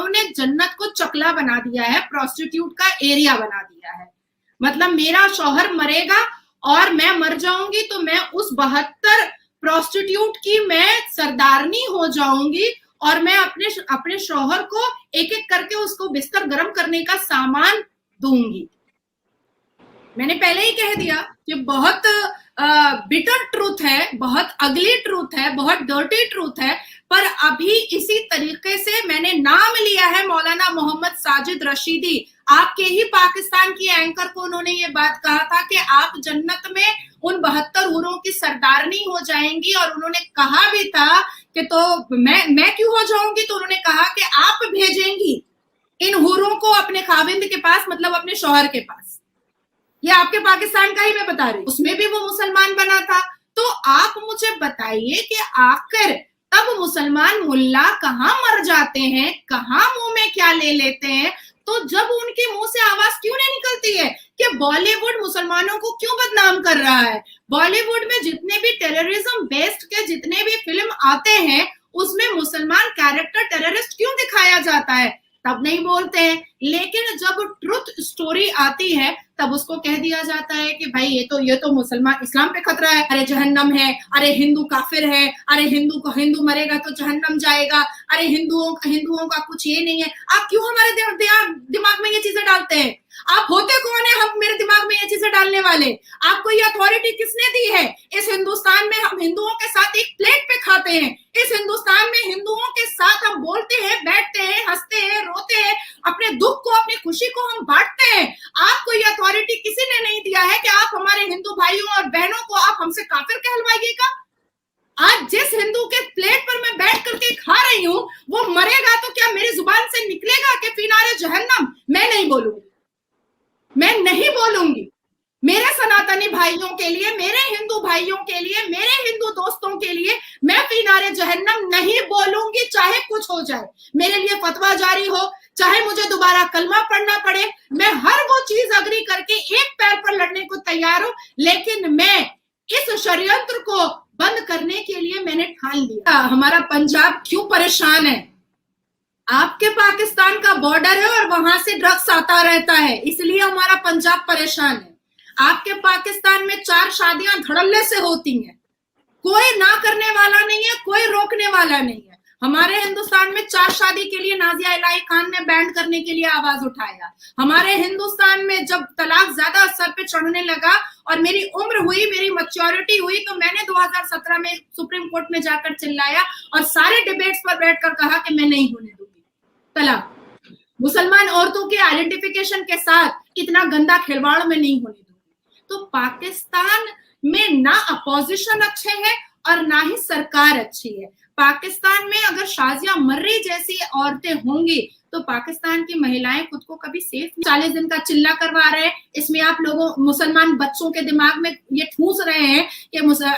बादशाहों ने जन्नत को चकला बना दिया है, प्रोस्टिट्यूट का एरिया बना दिया है। मतलब मेरा शौहर मरेगा और मैं मर जाऊंगी तो मैं उस 72 प्रोस्टिट्यूट की मैं सरदारनी हो जाऊंगी और मैं अपने शौहर को एक एक करके उसको बिस्तर गर्म करने का सामान दूंगी। मैंने पहले ही कह दिया कि बहुत बिटर ट्रूथ है, बहुत अगली ट्रूथ है, बहुत डर्टी ट्रूथ है, पर अभी इसी तरीके से मैंने नाम लिया है मौलाना मोहम्मद साजिद रशीदी, आपके ही पाकिस्तान की एंकर को उन्होंने ये बात कहा था कि आप जन्नत में उन 72 हूरों की सरदारनी हो जाएंगी, और उन्होंने कहा भी था कि तो मैं क्यों हो जाऊंगी, तो उन्होंने कहा कि आप भेजेंगी इन हूरों को अपने खाविंद के पास, मतलब अपने शौहर के पास। ये आपके पाकिस्तान का ही मैं बता रही हूँ, उसमें भी वो मुसलमान बना था। तो आप मुझे बताइए कि आखिर तब मुसलमान मुल्ला कहाँ मर जाते हैं, कहाँ मुंह में क्या ले लेते हैं, तो जब उनके मुंह से आवाज क्यों नहीं निकलती है कि बॉलीवुड मुसलमानों को क्यों बदनाम कर रहा है। बॉलीवुड में जितने भी टेररिज्म बेस्ड के जितने भी फिल्म आते हैं उसमें मुसलमान कैरेक्टर टेररिस्ट क्यों दिखाया जाता है, तब नहीं बोलते हैं। लेकिन जब ट्रुथ स्टोरी आती है तब उसको कह दिया जाता है कि भाई ये तो मुसलमान इस्लाम पे खतरा है, अरे जहन्नम है, अरे हिंदू काफिर है, अरे हिंदू मरेगा तो जहन्नम जाएगा, अरे हिंदुओं का कुछ ये नहीं है। आप क्यों हमारे दिमाग में ये चीजें डालते हैं? आप होते कौन है हम मेरे दिमाग में ये चीजें डालने वाले? आपको ये अथॉरिटी किसने दी है? इस हिंदुस्तान में हम हिंदुओं के साथ एक प्लेट पे खाते हैं, इस हिंदुस्तान में हिंदुओं के साथ हम बोलते हैं, बैठते हैं, हंसते हैं, रोते हैं, अपने दुख को अपनी खुशी को हम बांटते हैं। आपको ये अथॉरिटी किसी ने नहीं दिया है कि आप हमारे हिंदू भाइयों और बहनों को आप हमसे काफिर कहलवाइएगा। आज जिस हिंदू के प्लेट पर मैं बैठ करके खा रही हूँ वो मरेगा तो क्या मेरी जुबान से निकलेगा कि फिनारे जहन्नम? मैं नहीं बोलूंगी, मैं नहीं बोलूंगी। मेरे सनातनी भाइयों के लिए, मेरे हिंदू भाइयों के लिए, मेरे हिंदू दोस्तों के लिए मैं फिनारे जहन्नम नहीं बोलूंगी, चाहे कुछ हो जाए, मेरे लिए फतवा जारी हो, चाहे मुझे दोबारा कलमा पढ़ना पड़े, मैं हर वो चीज अग्री करके एक पैर पर लड़ने को तैयार हूं। लेकिन मैं इस षड्यंत्र को बंद करने के लिए मैंने ठान लिया। हमारा पंजाब क्यों परेशान है? आपके पाकिस्तान का बॉर्डर है और वहां से ड्रग्स आता रहता है, इसलिए हमारा पंजाब परेशान है। आपके पाकिस्तान में 4 शादियां धड़ल्ले से होती हैं, कोई ना करने वाला नहीं है, कोई रोकने वाला नहीं है। हमारे हिंदुस्तान में 4 शादी के लिए नाजिया इलाही खान ने बैन करने के लिए आवाज उठाया। हमारे हिंदुस्तान में जब तलाक ज्यादा सर पे चढ़ने लगा और मेरी उम्र हुई, मेरी मैच्योरिटी हुई, तो मैंने 2017 में सुप्रीम कोर्ट में जाकर चिल्लाया और सारे डिबेट्स पर बैठकर कहा कि मैं नहीं होने दूंगी तलाक। मुसलमान औरतों के आइडेंटिफिकेशन के साथ इतना गंदा खिलवाड़ में नहीं होने दूंगी। तो पाकिस्तान में ना अपोजिशन अच्छे है और ना ही सरकार अच्छी है। पाकिस्तान में अगर शाजिया मर्री जैसी औरतें होंगी तो पाकिस्तान की महिलाएं खुद को कभी सेफ 40 दिन का चिल्ला करवा रहे हैं। इसमें आप लोगों मुसलमान बच्चों के दिमाग में ये ठूस रहे हैं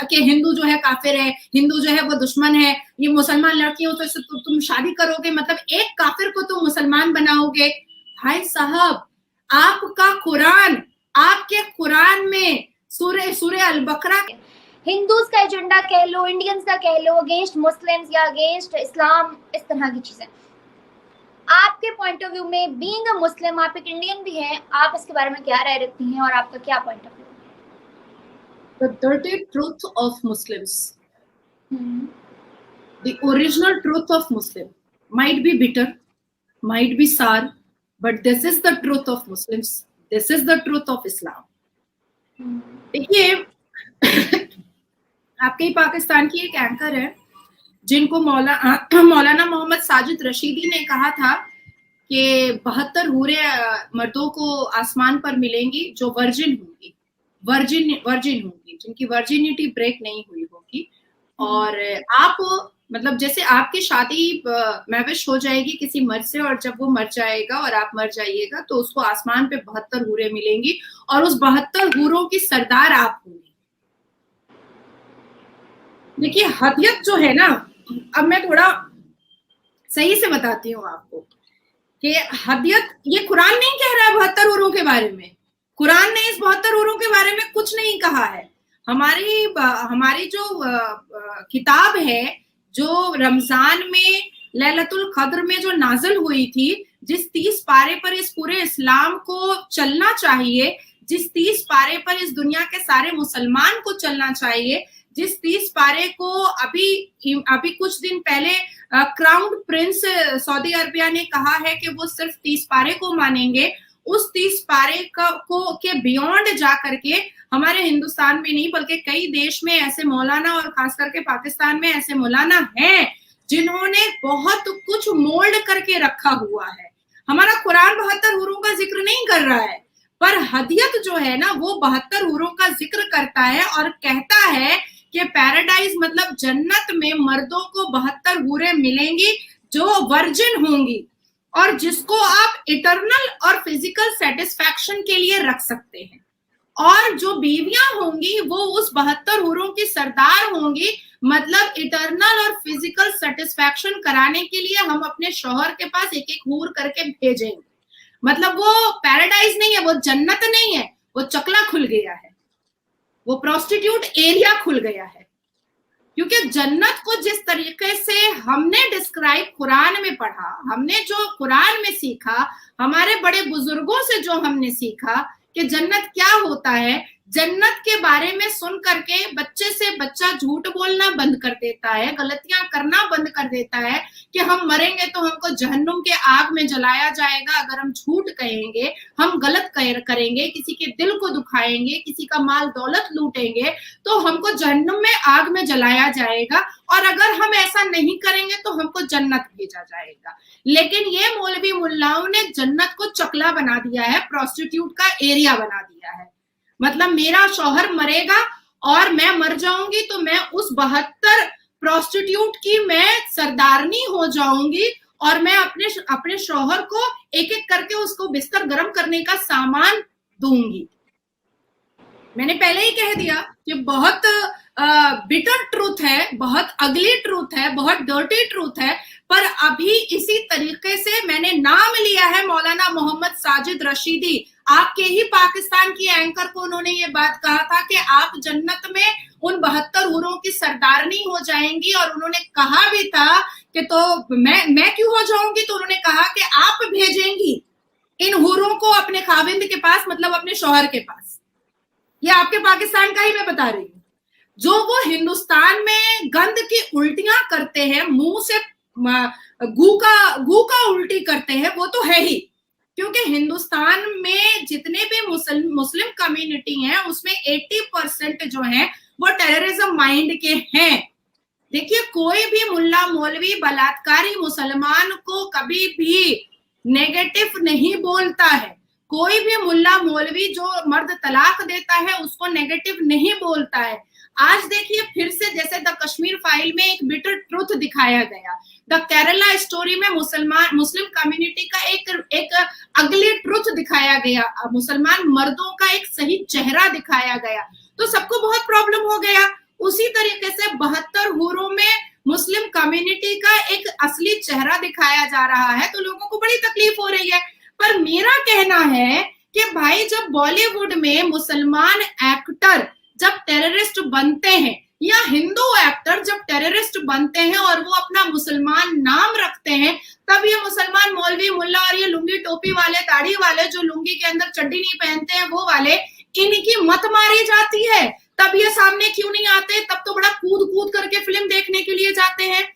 कि हिंदू जो है काफिर है, हिंदू जो है वो दुश्मन है, ये मुसलमान लड़कियों तो तुम शादी करोगे मतलब एक काफिर को तुम मुसलमान बनाओगे। भाई साहब, आपका कुरान, आपके कुरान में सूरे अल बकरा, हिंदूज का एजेंडा कह लो, इंडियंस का कह लो, अगेंस्ट मुस्लिम्स या अगेंस्ट इस्लाम, इस तरह की चीजें। आपके पॉइंट ऑफ व्यू में, बीइंग अ मुस्लिम, आप एक इंडियन भी हैं, आप इसके बारे में क्या राय रखती हैं और आपका क्या पॉइंट ऑफ व्यू है? The dirty truth of Muslims, the original truth of Muslim might be bitter, might be sour, but this is the truth of Muslims, this is the truth of Islam. देखिए, आपके ही पाकिस्तान की एक anchor है जिनको मौलाना मोहम्मद साजिद रशीदी ने कहा था कि 72 हूरे मर्दों को आसमान पर मिलेंगी जो वर्जिन होंगी, जिनकी वर्जिनिटी ब्रेक नहीं हुई होगी। और आप मतलब जैसे आपकी शादी महविश हो जाएगी किसी मर्द से और जब वो मर जाएगा और आप मर जाइएगा तो उसको आसमान पे 72 हूरे मिलेंगी और उस 72 हूरों की सरदार आप होंगी। देखिए, हदियत जो है ना, अब मैं थोड़ा सही से बताती हूँ आपको कि हदियत, ये कुरान नहीं कह रहा है 72 हूरों के बारे में। कुरान ने इस 72 हूरों के बारे में कुछ नहीं कहा है। हमारी जो किताब है, जो रमजान में लैलतुल कद्र में जो नाजिल हुई थी, जिस 30 पारे पर इस पूरे इस्लाम को चलना चाहिए, जिस 30 पारे पर इस दुनिया के सारे मुसलमान को चलना चाहिए, जिस 30 पारे को अभी कुछ दिन पहले क्राउन प्रिंस सऊदी अरबिया ने कहा है कि वो सिर्फ 30 पारे को मानेंगे, उस 30 पारे के बियॉन्ड जा करके हमारे हिंदुस्तान में नहीं बल्कि कई देश में ऐसे मौलाना और खास करके पाकिस्तान में ऐसे मौलाना हैं जिन्होंने बहुत कुछ मोल्ड करके रखा हुआ है। हमारा कुरान 72 हूरों का जिक्र नहीं कर रहा है, पर हदियत जो है ना वो 72 हूरों का जिक्र करता है और कहता है कि पैराडाइज मतलब जन्नत में मर्दों को 72 हूरें मिलेंगी जो वर्जिन होंगी और जिसको आप इटरनल और फिजिकल सेटिस्फैक्शन के लिए रख सकते हैं, और जो बीवियां होंगी वो उस 72 हूरों की सरदार होंगी, मतलब इटरनल और फिजिकल सेटिस्फैक्शन कराने के लिए हम अपने शौहर के पास एक एक हूर करके भेजेंगे। मतलब वो पैराडाइज नहीं है, वो जन्नत नहीं है, वो चकला खुल गया है, वो प्रोस्टिट्यूट एरिया खुल गया है। क्योंकि जन्नत को जिस तरीके से हमने डिस्क्राइब कुरान में पढ़ा, हमने जो कुरान में सीखा, हमारे बड़े बुजुर्गों से जो हमने सीखा कि जन्नत क्या होता है, जन्नत के बारे में सुन करके बच्चे से बच्चा झूठ बोलना बंद कर देता है, गलतियां करना बंद कर देता है कि हम मरेंगे तो हमको जहन्नुम के आग में जलाया जाएगा अगर हम झूठ कहेंगे, हम गलत करेंगे, किसी के दिल को दुखाएंगे, किसी का माल दौलत लूटेंगे तो हमको जहन्नुम में आग में जलाया जाएगा, और अगर हम ऐसा नहीं करेंगे तो हमको जन्नत भेजा जाएगा। लेकिन ये मौलवी मुल्लाओं ने जन्नत को चकला बना दिया है, प्रोस्टिट्यूट का एरिया बना दिया है। मतलब मेरा शौहर मरेगा और मैं मर जाऊंगी तो मैं उस 72 प्रोस्टिट्यूट की मैं सरदारनी हो जाऊंगी और मैं अपने शौहर को एक एक करके उसको बिस्तर गर्म करने का सामान दूंगी। मैंने पहले ही कह दिया कि बहुत बिटर ट्रूथ है, बहुत अगली ट्रूथ है, बहुत डर्टी ट्रूथ है, पर अभी इसी तरीके से मैंने नाम लिया है मौलाना मोहम्मद साजिद रशीदी, आपके ही पाकिस्तान की एंकर को उन्होंने ये बात कहा था कि आप जन्नत में उन 72 हूरों की सरदारनी हो जाएंगी, और उन्होंने कहा भी था कि तो मैं क्यों हो जाऊंगी, तो उन्होंने कहा कि आप भेजेंगी इन हूरों को अपने खाविंद के पास, मतलब अपने शौहर के पास। ये आपके पाकिस्तान का ही मैं बता रही हूँ। जो वो हिंदुस्तान में गंद की उल्टियां करते हैं, मुंह से गू का उल्टी करते हैं, वो तो है ही, क्योंकि हिंदुस्तान में जितने भी मुस्लिम कम्युनिटी हैं उसमें 80% जो है वो टेररिज्म माइंड के हैं। देखिए, कोई भी मुल्ला मौलवी बलात्कारी मुसलमान को कभी भी नेगेटिव नहीं बोलता है, कोई भी मुल्ला मौलवी जो मर्द तलाक देता है उसको नेगेटिव नहीं बोलता है। आज देखिए फिर से जैसे द कश्मीर फाइल में एक बिटर ट्रुथ दिखाया गया, द केरला स्टोरी में मुस्लिम कम्युनिटी का एक अगली ट्रुथ दिखाया गया, मुसलमान मर्दों का एक सही चेहरा दिखाया गया, तो सबको बहुत प्रॉब्लम हो गया। उसी तरीके से 72 हूरों में मुस्लिम कम्युनिटी का एक असली चेहरा दिखाया जा रहा है, तो लोगों को बड़ी तकलीफ हो रही है। पर मेरा कहना है कि भाई, जब बॉलीवुड में मुसलमान एक्टर जब टेररिस्ट बनते हैं या हिंदू एक्टर जब टेररिस्ट बनते हैं और वो अपना मुसलमान नाम रखते हैं, तब ये मुसलमान मौलवी मुल्ला और ये लुंगी टोपी वाले, दाढ़ी वाले, जो लुंगी के अंदर चड्डी नहीं पहनते हैं वो वाले, इनकी मत मारी जाती है। तब ये सामने क्यों नहीं आते? तब तो बड़ा कूद कूद करके फिल्म देखने के लिए जाते हैं।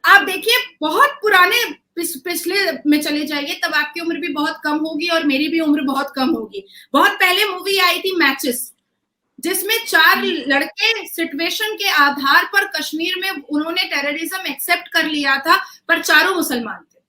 आप देखिए, बहुत पुराने पिछले में चले जाइए, तब आपकी उम्र भी बहुत कम होगी और मेरी भी उम्र बहुत कम होगी। बहुत पहले मूवी आई थी मैचेस, जिसमें 4 लड़के सिचुएशन के आधार पर कश्मीर में उन्होंने टेररिज्म एक्सेप्ट कर लिया था, पर चारों मुसलमान थे,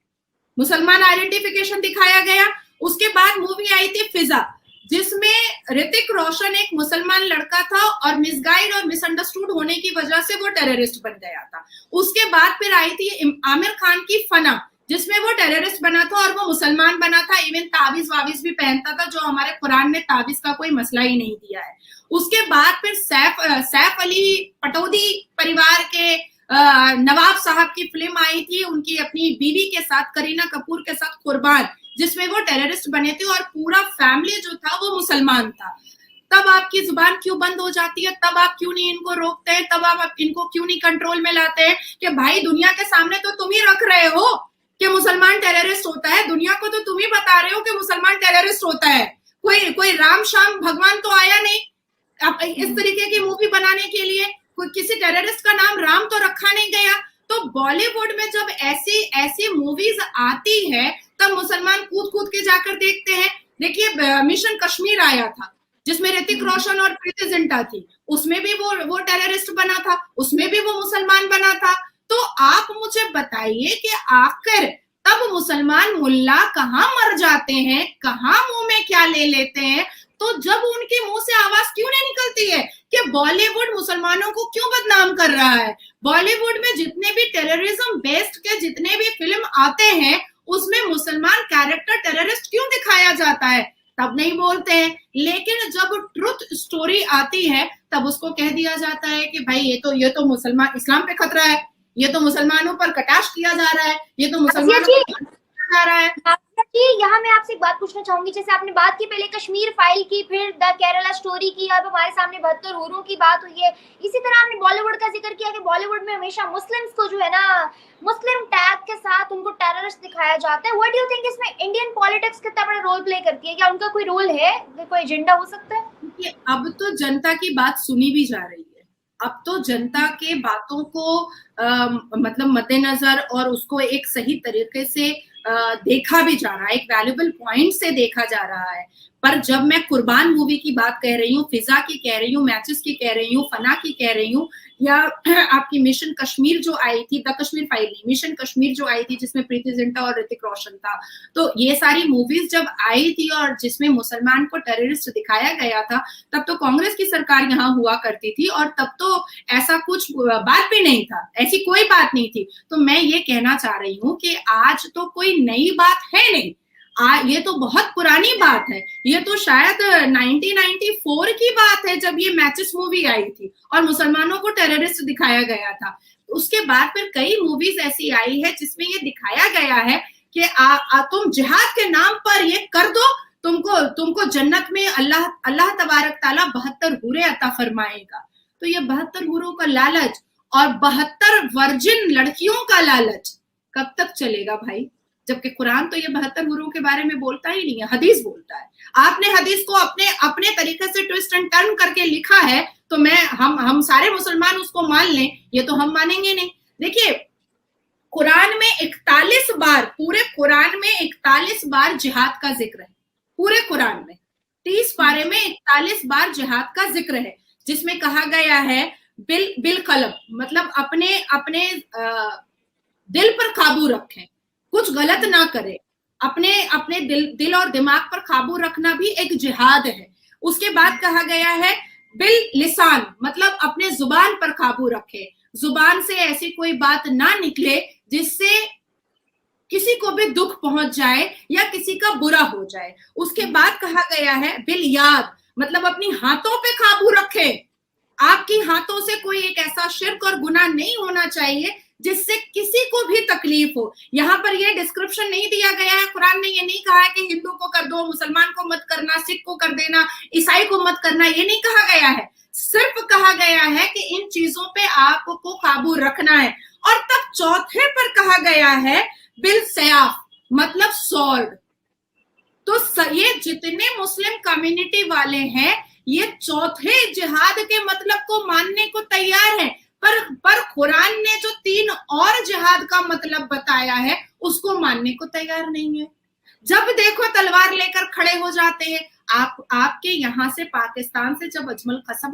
मुसलमान आइडेंटिफिकेशन दिखाया गया। उसके बाद मूवी आई थी फिजा, जिसमें ऋतिक रोशन एक मुसलमान लड़का था और मिसगाइड और मिसअंडरस्टूड होने की वजह से वो टेररिस्ट बन गया था। उसके बाद फिर आई थी आमिर खान की फना, जिसमें वो टेररिस्ट बना था और वो मुसलमान बना था, इवन तावीज वावीज भी पहनता था, जो हमारे कुरान ने तावीज का कोई मसला ही नहीं दिया है। उसके बाद फिर सैफ अली पटौदी परिवार के नवाब साहब की फिल्म आई थी, उनकी अपनी बीवी के साथ, करीना कपूर के साथ, कुर्बान, जिसमें वो टेररिस्ट बने थे और पूरा फैमिली जो था वो मुसलमान था। तब आपकी जुबान क्यों बंद हो जाती है? तब आप क्यों नहीं इनको रोकते हैं? तब आप इनको क्यों नहीं कंट्रोल में लाते हैं कि भाई दुनिया के सामने तो तुम ही रख रहे हो कि मुसलमान टेररिस्ट होता है, दुनिया को तो तुम ही बता रहे हो कि मुसलमान टेररिस्ट होता है। कोई राम श्याम भगवान तो आया नहीं अब इस तरीके की मूवी बनाने के लिए, कोई किसी टेररिस्ट का नाम राम तो रखा नहीं गया। तो बॉलीवुड में जब ऐसी ऐसी मूवीज आती है तब मुसलमान कूद कूद के जाकर देखते हैं। देखिए मिशन कश्मीर आया था जिसमें ऋतिक रोशन और प्रीति जिंटा थी, उसमें भी वो टेररिस्ट बना था, उसमें भी वो मुसलमान बना था। तो आप मुझे बताइए कि आखिर तब मुसलमान मुल्ला कहाँ मर जाते हैं, कहाँ मुंह में क्या ले लेते हैं? तो जब उनके मुंह से आवाज क्यों नहीं निकलती है कि बॉलीवुड मुसलमानों को क्यों बदनाम कर रहा है? बॉलीवुड में जितने भी टेररिज्म बेस्ड के जितने भी फिल्म आते हैं उसमें मुसलमान कैरेक्टर टेररिस्ट क्यों दिखाया जाता है? तब नहीं बोलते हैं। लेकिन जब ट्रुथ स्टोरी आती है तब उसको कह दिया जाता है कि भाई ये तो मुसलमान इस्लाम पे खतरा है, ये तो मुसलमानों पर कटाक्ष किया जा रहा है, ये तो मुसलमानों पर जा रहा है। यहाँ मैं आपसे एक बात पूछना चाहूंगी, जैसे आपने बात की पहले कश्मीर फाइल की, फिर द केरला स्टोरी की, अब हमारे सामने 72 हूरों की बात हुई है। इसी तरह आपने बॉलीवुड का जिक्र किया कि बॉलीवुड में हमेशा मुस्लिम्स को जो है ना मुस्लिम टैग के साथ उनको टेररिस्ट दिखाया जाता है। व्हाट डू यू थिंक इसमें इंडियन पॉलिटिक्स कितना बड़ा रोल प्ले करती है? क्या उनका कोई रोल है, कोई एजेंडा हो सकता है? अब तो जनता की बात सुनी भी जा रही है, अब तो जनता के बातों को मतलब मद्देनजर और उसको एक सही तरीके से देखा भी जा रहा है, एक वैल्यूबल पॉइंट से देखा जा रहा है। पर जब मैं कुर्बान मूवी की बात कह रही हूँ, फिजा की कह रही हूँ, मैचेस की कह रही हूँ, फना की कह रही हूँ, या आपकी मिशन कश्मीर जो आई थी, द कश्मीर फाइल नहीं, मिशन कश्मीर जो आई थी जिसमें प्रीति जिंटा और ऋतिक रोशन था, तो ये सारी मूवीज जब आई थी और जिसमें मुसलमान को टेररिस्ट दिखाया गया था तब तो कांग्रेस की सरकार यहाँ हुआ करती थी और तब तो ऐसा कुछ बात भी नहीं था, ऐसी कोई बात नहीं थी। तो मैं ये कहना चाह रही हूँ कि आज तो कोई नई बात है नहीं, ये तो बहुत पुरानी बात है। ये तो शायद 1994 की बात है जब ये मैचेस मूवी आई थी और मुसलमानों को टेररिस्ट दिखाया गया था। उसके बाद फिर कई मूवीज ऐसी आई है जिसमें ये दिखाया गया है कि तुम जिहाद के नाम पर ये कर दो, तुमको जन्नत में अल्लाह तबारक ताला 72 हूरें अता फरमाएगा। तो ये 72 हूरों का लालच और 72 वर्जिन लड़कियों का लालच कब तक चलेगा भाई? जबकि कुरान तो ये 72 हूरों के बारे में बोलता ही नहीं है, हदीस बोलता है। आपने हदीस को अपने तरीके से ट्विस्ट एंड टर्न करके लिखा है तो हम सारे मुसलमान उसको मान लें, ये तो हम मानेंगे नहीं। देखिए कुरान में 41 बार, पूरे कुरान में 41 बार जिहाद का जिक्र है, पूरे कुरान में 30 पारे में 41 बार जिहाद का जिक्र है, जिसमें कहा गया है बिल कलब, मतलब अपने दिल पर काबू रखें, कुछ गलत ना करें, अपने दिल और दिमाग पर काबू रखना भी एक जिहाद है। उसके बाद कहा गया है बिल लिसान, मतलब अपने जुबान पर काबू रखे, जुबान से ऐसी कोई बात ना निकले जिससे किसी को भी दुख पहुंच जाए या किसी का बुरा हो जाए। उसके बाद कहा गया है बिल याद, मतलब अपनी हाथों पे काबू रखे, आपकी हाथों से कोई एक ऐसा शिर्क और गुनाह नहीं होना चाहिए जिससे किसी को भी तकलीफ हो। यहाँ पर ये डिस्क्रिप्शन नहीं दिया गया है, कुरान ने ये नहीं कहा है कि हिंदू को कर दो, मुसलमान को मत करना, सिख को कर देना, ईसाई को मत करना, ये नहीं कहा गया है। सिर्फ कहा गया है कि इन चीजों पे आपको काबू रखना है। और तब चौथे पर कहा गया है बिल सयाफ, मतलब स्वॉर्ड। तो ये जितने मुस्लिम कम्युनिटी वाले हैं ये चौथे जिहाद के मतलब को मानने को तैयार है, पर कुरान ने जो 3 और जिहाद का मतलब बताया है उसको मानने को तैयार नहीं है। जब देखो तलवार लेकर खड़े हो जाते हैं। आपके यहाँ से पाकिस्तान से जब अजमल कसब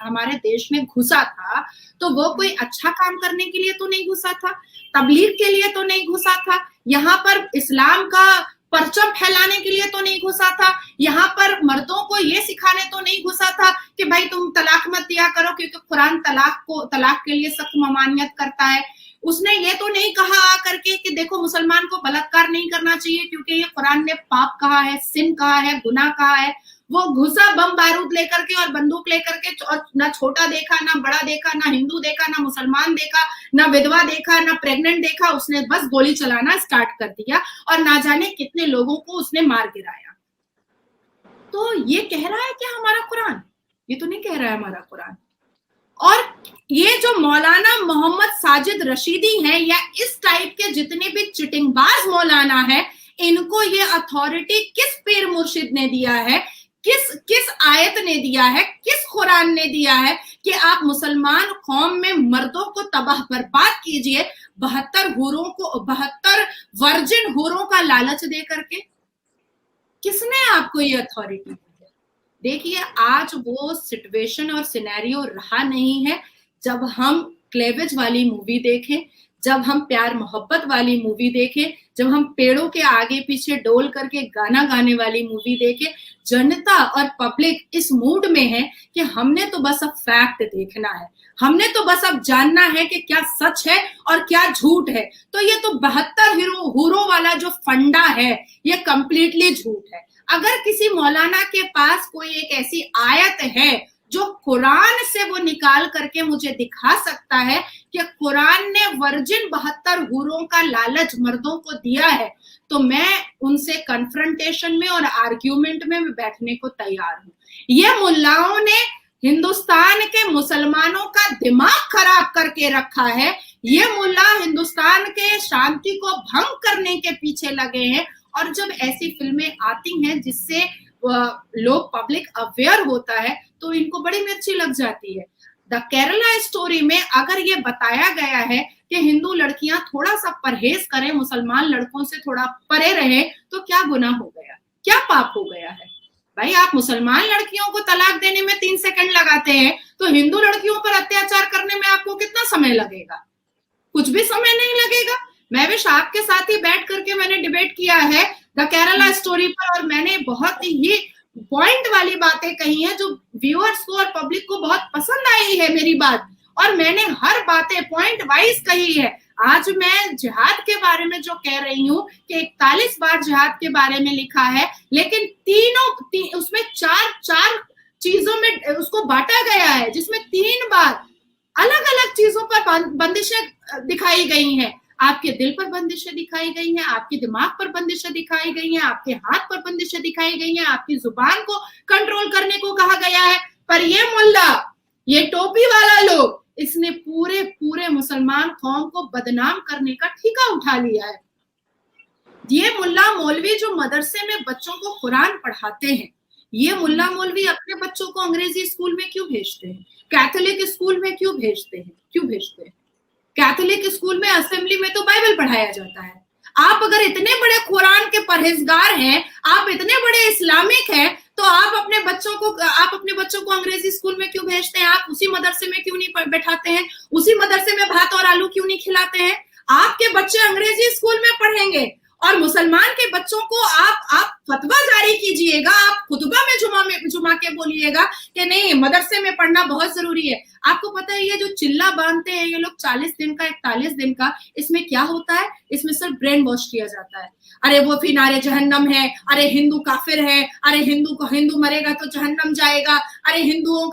हमारे देश में घुसा था तो वो कोई अच्छा काम करने के लिए तो नहीं घुसा था, तबलीग के लिए तो नहीं घुसा था, यहाँ पर इस्लाम का परचम फैलाने के लिए तो नहीं घुसा था, यहाँ पर मर्दों को ये सिखाने तो नहीं घुसा था कि भाई तुम तलाक मत दिया करो क्योंकि कुरान तलाक के लिए सख्त ममानियत करता है। उसने ये तो नहीं कहा आकर के कि देखो मुसलमान को बलात्कार नहीं करना चाहिए क्योंकि ये कुरान ने पाप कहा है, सिन कहा है, गुनाह कहा है। वो घुसा बम बारूद लेकर के और बंदूक लेकर के, और ना छोटा देखा, ना बड़ा देखा, ना हिंदू देखा, ना मुसलमान देखा, ना विधवा देखा, ना प्रेग्नेंट देखा, उसने बस गोली चलाना स्टार्ट कर दिया और ना जाने कितने लोगों को उसने मार गिराया। तो ये कह रहा है क्या हमारा कुरान? ये तो नहीं कह रहा है हमारा कुरान। और ये जो मौलाना मोहम्मद साजिद रशीदी हैं या इस टाइप के जितने भी चिटिंगबाज मौलाना है, इनको ये अथॉरिटी किस पीर मुर्शिद ने दिया है, किस आयत ने दिया है, किस कुरान ने दिया है कि आप मुसलमान कौम में मर्दों को तबाह बर्बाद कीजिए 72 वर्जिन हूरों का लालच दे करके? किसने आपको ये अथॉरिटी दी है? देखिए, आज वो सिचुएशन और सिनेरियो रहा नहीं है जब हम क्लेवेज वाली मूवी देखें, जब हम प्यार मोहब्बत वाली मूवी देखें, जब हम पेड़ों के आगे पीछे डोल करके गाना गाने वाली मूवी देखें। जनता और पब्लिक इस मूड में है कि हमने तो बस अब फैक्ट देखना है, हमने तो बस अब जानना है कि क्या सच है और क्या झूठ है। तो ये तो 72 हूरों वाला जो फंडा है ये कंप्लीटली झूठ है। अगर किसी मौलाना के पास कोई एक ऐसी आयत है जो कुरान से वो निकाल करके मुझे दिखा सकता है कि कुरान ने वर्जिन 72 हूरों का लालच मर्दों को दिया है, तो मैं उनसे कन्फ्रंटेशन में और आर्ग्यूमेंट में बैठने को तैयार हूं। ये मुल्लाओं ने हिंदुस्तान के मुसलमानों का दिमाग खराब करके रखा है। ये मुल्ला हिंदुस्तान के शांति को भंग करने के पीछे लगे हैं। और जब ऐसी फिल्में आती हैं जिससे लोग पब्लिक अवेयर होता है तो इनको बड़ी मिर्ची लग जाती है। द केरला स्टोरी में अगर ये बताया गया है कि हिंदू लड़कियां थोड़ा सा परहेज करें, मुसलमान लड़कों से थोड़ा परे रहे, तो क्या गुनाह हो गया, क्या पाप हो गया है? भाई, आप मुसलमान लड़कियों को तलाक देने में 3 सेकंड लगाते हैं, तो हिंदू लड़कियों पर अत्याचार करने में आपको कितना समय लगेगा? कुछ भी समय नहीं लगेगा। मैं भी शाह के साथ ही बैठ करके मैंने डिबेट किया है द केरला स्टोरी पर, और मैंने बहुत ही पॉइंट वाली बातें कही हैं जो व्यूअर्स को और पब्लिक को बहुत पसंद आई है मेरी बात, और मैंने हर बातें पॉइंट वाइज कही है। आज मैं जिहाद के बारे में जो कह रही हूँ कि 41 बार जिहाद के बारे में लिखा है, लेकिन उसमें चार चीजों में उसको बांटा गया है, जिसमें 3 बार अलग अलग चीजों पर बंदिशें दिखाई गई हैं। आपके दिल पर बंदिशें दिखाई गई हैं, आपके दिमाग पर बंदिशें दिखाई गई हैं, आपके हाथ पर बंदिशें दिखाई गई हैं, आपकी जुबान को कंट्रोल करने को कहा गया है। पर ये मुल्ला, ये टोपी वाला लोग, इसने पूरे मुसलमान कौम को बदनाम करने का ठेका उठा लिया है। ये मुल्ला मौलवी जो मदरसे में बच्चों को कुरान पढ़ाते हैं, ये मुल्ला मौलवी अपने बच्चों को अंग्रेजी स्कूल में क्यों भेजते हैं? कैथोलिक स्कूल में क्यों भेजते हैं? कैथोलिक स्कूल में असेंबली में तो बाइबल पढ़ाया जाता है। आप अगर इतने बड़े कुरान के परहेजगार हैं, आप इतने बड़े इस्लामिक हैं, तो आप अपने बच्चों को अंग्रेजी स्कूल में क्यों भेजते हैं? आप उसी मदरसे में क्यों नहीं बैठाते हैं? उसी मदरसे में भात और आलू क्यों नहीं खिलाते हैं? आपके बच्चे अंग्रेजी स्कूल में पढ़ेंगे और मुसलमान के बच्चों को आप फतवा जारी कीजिएगा, आप खुतबा में जुमा के बोलिएगा कि नहीं, मदरसे में पढ़ना बहुत जरूरी है। आपको पता है ये जो चिल्ला बांधते हैं ये लोग 40 दिन का 41 दिन का, इसमें क्या होता है? इसमें सिर्फ ब्रेन वॉश किया जाता है। अरे वो फिनारे जहन्नम है, अरे हिंदू काफिर है, अरे हिंदू मरेगा तो जहन्नम जाएगा, अरे हिंदुओं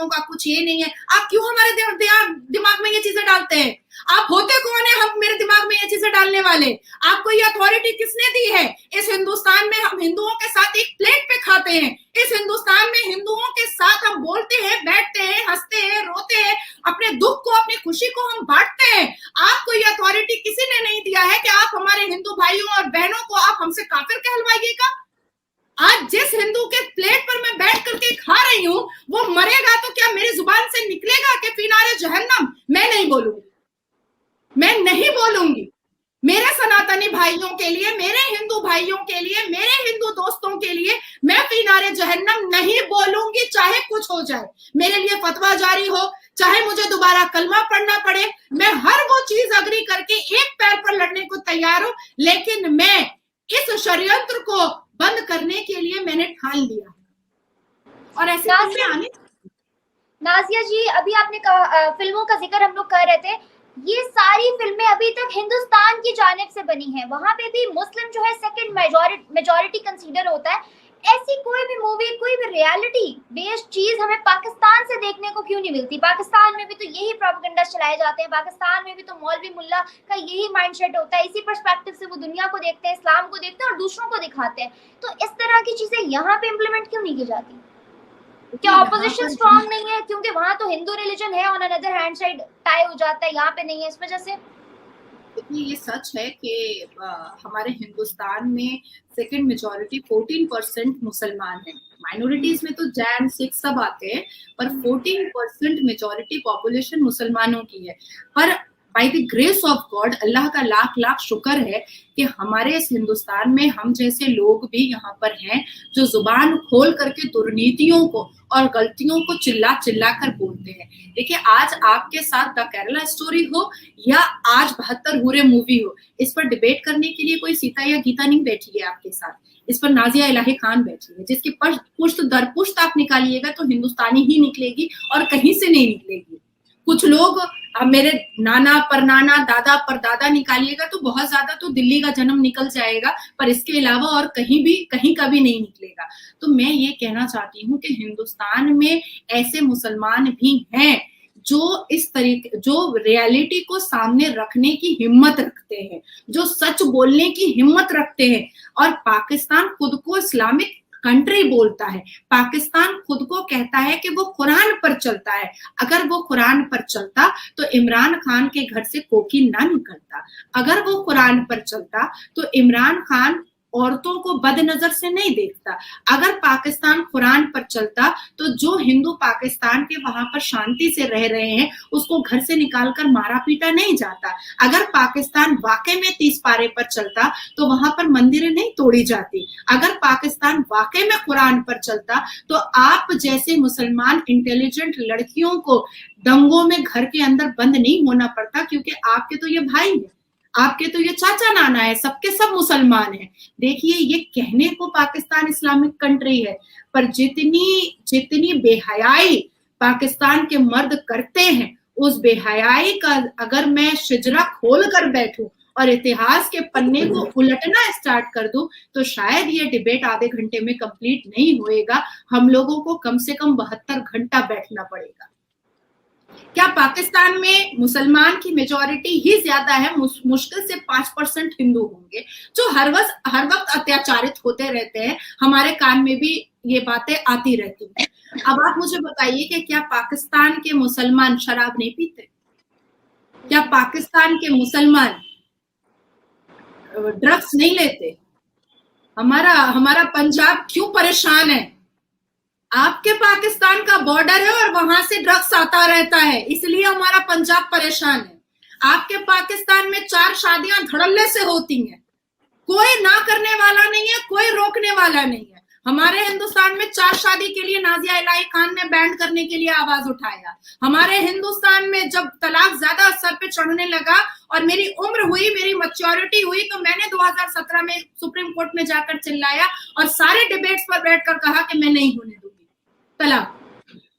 का कुछ ये नहीं है। आप क्यों हमारे दिमाग में ये चीजें डालते हैं? आप होते कौन है हम मेरे दिमाग में ये चीजें डालने वाले? आपको ये अथॉरिटी किसने दी है? इस हिंदुस्तान में हम हिंदुओं के साथ एक प्लेट पे खाते हैं, इस हिंदुस्तान में हिंदुओं के साथ हम बोलते हैं, बैठते हैं, हंसते हैं, रोते हैं, अपने दुख को अपनी खुशी को हम बांटते हैं। आपको ये अथॉरिटी किसी ने नहीं दिया है कि आप हमारे हिंदू भाइयों और बहनों को आप हमसे काफिर कहलवाइएगा। आज जिस हिंदू के प्लेट पर मैं बैठ करके खा रही हूँ वो मरेगा तो क्या मेरी जुबान से निकलेगा कि फिनारे जहन्नम? मैं नहीं बोलूंगी, मैं नहीं बोलूंगी। मेरे सनातनी भाइयों के लिए, मेरे हिंदू भाइयों के लिए, मेरे हिंदू दोस्तों के लिए मैं फिनारे जहन्नम नहीं बोलूंगी, चाहे कुछ हो जाए। मेरे लिए फतवा जारी हो, चाहे मुझे दोबारा कलमा पढ़ना पड़े, मैं हर वो चीज अग्री करके एक पैर पर लड़ने को तैयार हूं, लेकिन मैं इस षड्यंत्र को बंद करने के लिए मैंने ठान लिया। और ऐसे आने नाजिया जी, अभी आपने कहा फिल्मों का जिक्र हम लोग कर रहे थे, ये सारी फिल्में अभी तक हिंदुस्तान की जानिब से बनी हैं, वहां पे भी मुस्लिम जो है सेकंड मेजॉरिटी कंसीडर होता है। ऐसी कोई भी मूवी, कोई भी रियलिटी बेस्ड चीज हमें पाकिस्तान से देखने को क्यों नहीं मिलती? पाकिस्तान में भी तो यही प्रोपेगेंडा चलाए जाते हैं, पाकिस्तान में भी तो मौलवी मुल्ला का यही माइंडसेट होता है, इसी पर्सपेक्टिव से वो दुनिया को देखते हैं, इस्लाम को देखते हैं और दूसरों को दिखाते हैं। तो इस तरह की चीजें यहाँ पे इम्प्लीमेंट क्यों नहीं की जाती? क्या ऑपोजिशन स्ट्रांग नहीं है? क्योंकि वहां तो हिंदू रिलीजन है, on another hand side tie हो जाता है, यहाँ पे नहीं है, इस वजह से। देखिए, ये सच है कि हमारे हिंदुस्तान में सेकंड मेजॉरिटी 14% मुसलमान है। माइनॉरिटीज में तो जैन, सिख सब आते हैं, पर 14% मेजॉरिटी पॉपुलेशन मुसलमानों की है। पर by the grace of God, Allah का लाख लाख शुक्र है कि हमारे इस हिंदुस्तान में हम जैसे लोग भी यहाँ पर हैं जो जुबान खोल करके दुर्नीतियों को और गलतियों को चिल्ला चिल्ला कर बोलते हैं। देखिए, आज आपके साथ द केरला स्टोरी हो या आज 72 हूरे मूवी हो, इस पर डिबेट करने के लिए कोई सीता या गीता नहीं बैठी है आपके साथ, इस पर नाजिया इलाही खान बैठी है, जिसकी पुश्त दर पुश्त आप निकालिएगा तो हिंदुस्तानी ही निकलेगी और कहीं से नहीं निकलेगी। कुछ लोग मेरे नाना परनाना दादा परदादा निकालिएगा तो बहुत ज्यादा तो दिल्ली का जन्म निकल जाएगा, पर इसके अलावा और कहीं का भी नहीं निकलेगा। तो मैं ये कहना चाहती हूँ कि हिंदुस्तान में ऐसे मुसलमान भी हैं जो इस तरीके, जो रियलिटी को सामने रखने की हिम्मत रखते हैं, जो सच बोलने की हिम्मत रखते हैं। और पाकिस्तान खुद को इस्लामिक कंट्री बोलता है, पाकिस्तान खुद को कहता है कि वो कुरान पर चलता है। अगर वो कुरान पर चलता तो इमरान खान के घर से कोकी ना निकलता। अगर वो कुरान पर चलता तो इमरान खान औरतों को बदनजर से नहीं देखता। अगर पाकिस्तान कुरान पर चलता तो जो हिंदू पाकिस्तान के वहां पर शांति से रह रहे हैं उसको घर से निकालकर मारा पीटा नहीं जाता। अगर पाकिस्तान वाकई में 30 पारे पर चलता तो वहां पर मंदिरें नहीं तोड़ी जाती। अगर पाकिस्तान वाकई में कुरान पर चलता तो आप जैसे मुसलमान इंटेलिजेंट लड़कियों को दंगों में घर के अंदर बंद नहीं होना पड़ता, क्योंकि आपके तो ये भाई है, आपके तो ये चाचा नाना है, सबके सब मुसलमान हैं। देखिए, ये कहने को पाकिस्तान इस्लामिक कंट्री है, पर जितनी बेहयाई पाकिस्तान के मर्द करते हैं, उस बेहयाई का अगर मैं शिजरा खोल कर बैठूं और इतिहास के पन्ने को उलटना स्टार्ट कर दूं तो शायद ये डिबेट आधे घंटे में कंप्लीट नहीं होएगा। हम लोगों को कम से कम 72 घंटा बैठना पड़ेगा। क्या पाकिस्तान में मुसलमान की मेजॉरिटी ही ज्यादा है? मुश्किल से 5% हिंदू होंगे जो हर वक्त अत्याचारित होते रहते हैं। हमारे कान में भी ये बातें आती रहती हैं। अब आप मुझे बताइए कि क्या पाकिस्तान के मुसलमान शराब नहीं पीते? क्या पाकिस्तान के मुसलमान ड्रग्स नहीं लेते? हमारा पंजाब क्यों परेशान है? आपके पाकिस्तान का बॉर्डर है और वहां से ड्रग्स आता रहता है, इसलिए हमारा पंजाब परेशान है। आपके पाकिस्तान में 4 शादियां धड़ल्ले से होती हैं, कोई ना करने वाला नहीं है, कोई रोकने वाला नहीं है। हमारे हिंदुस्तान में 4 शादी के लिए नाजिया इलाही खान ने बैन करने के लिए आवाज उठाया। हमारे हिंदुस्तान में जब तलाक ज्यादा सर पे चढ़ने लगा और मेरी उम्र हुई, मेरी मैच्योरिटी हुई, तो मैंने 2017 में सुप्रीम कोर्ट में जाकर चिल्लाया और सारे डिबेट्स पर बैठकर कहा कि मैं नहीं होने दूंगी तलाक।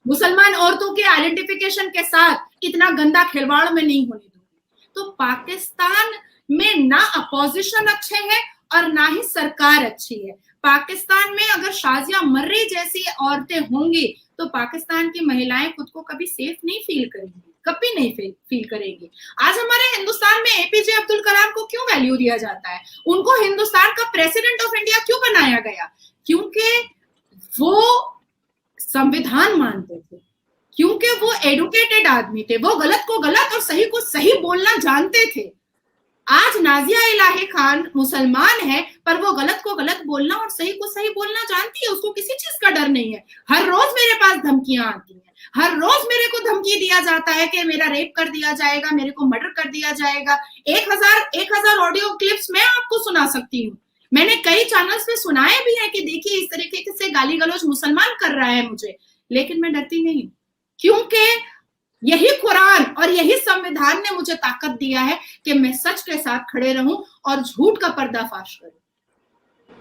मुसलमान औरतों के आइडेंटिफिकेशन के साथ इतना गंदा खिलवाड़ में नहीं होने दूंगी। तो पाकिस्तान में ना अपोजिशन अच्छे है और ना ही सरकार अच्छी है। पाकिस्तान में अगर शाजिया मर्री जैसी औरतें होंगी तो पाकिस्तान की महिलाएं खुद को कभी सेफ नहीं फील करेंगी, कभी नहीं फील करेगी। आज हमारे हिंदुस्तान में एपीजे अब्दुल कलाम को क्यों वैल्यू दिया जाता है? उनको हिंदुस्तान का प्रेसिडेंट ऑफ इंडिया क्यों बनाया गया? क्योंकि वो संविधान मानते थे, क्योंकि वो एडुकेटेड आदमी थे, वो गलत को गलत और सही को सही बोलना जानते थे। आज नाजिया इलाही खान मुसलमान है पर वो गलत को गलत बोलना और सही को सही बोलना जानती है, उसको किसी चीज का डर नहीं है। हर रोज मेरे पास धमकियां आती हैं, हर रोज मेरे को धमकी दिया जाता है कि मेरा रेप कर दिया जाएगा, मेरे को मर्डर कर दिया जाएगा। 1000 ऑडियो क्लिप्स मैं आपको सुना सकती हूँ। मैंने कई चैनल्स पे सुनाए भी है कि देखिए इस तरीके से गाली गलौज मुसलमान कर रहा है मुझे, लेकिन मैं डरती नहीं, क्योंकि यही कुरान और यही संविधान ने मुझे ताकत दिया है कि मैं सच के साथ खड़े रहूं और झूठ का पर्दाफाश करूं।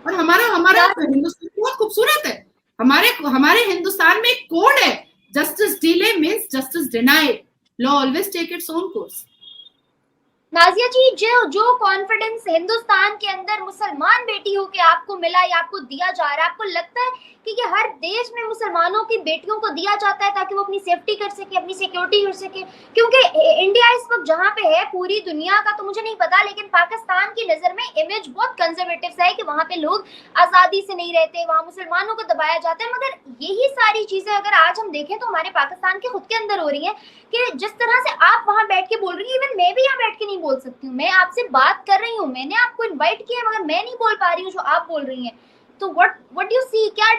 और हमारा हिंदुस्तान बहुत खूबसूरत है। हमारे हिंदुस्तान में एक कोड है, justice delay means justice denied, law always take its own course. Nazia ji, जो कॉन्फिडेंस हिंदुस्तान के अंदर मुसलमान बेटी हो के आपको मिला या आपको दिया जा रहा है, आपको लगता है कि ये हर देश में मुसलमानों की बेटियों को दिया जाता है ताकि वो अपनी सेफ्टी कर सके, अपनी सिक्योरिटी कर सके? क्योंकि इंडिया इस वक्त जहाँ पे है, पूरी दुनिया का तो मुझे नहीं पता, लेकिन पाकिस्तान की नजर में इमेज बहुत कंजर्वेटिव सा है कि वहाँ पे लोग आजादी से नहीं रहते, वहाँ मुसलमानों को दबाया जाता है। मगर यही सारी चीजें अगर आज हम देखें तो हमारे पाकिस्तान के खुद के अंदर हो रही है कि जिस तरह से आप वहां बैठ के बोल रही हैं, इवन मैं भी यहाँ बैठ के नहीं बोल सकती हूँ। मैं आपसे बात कर रही हूँ, मैंने आपको इनवाइट किया, मगर मैं नहीं बोल पा रही हूँ जो आप बोल रही हैं। तो व्हाट व्हाट यू सी, क्या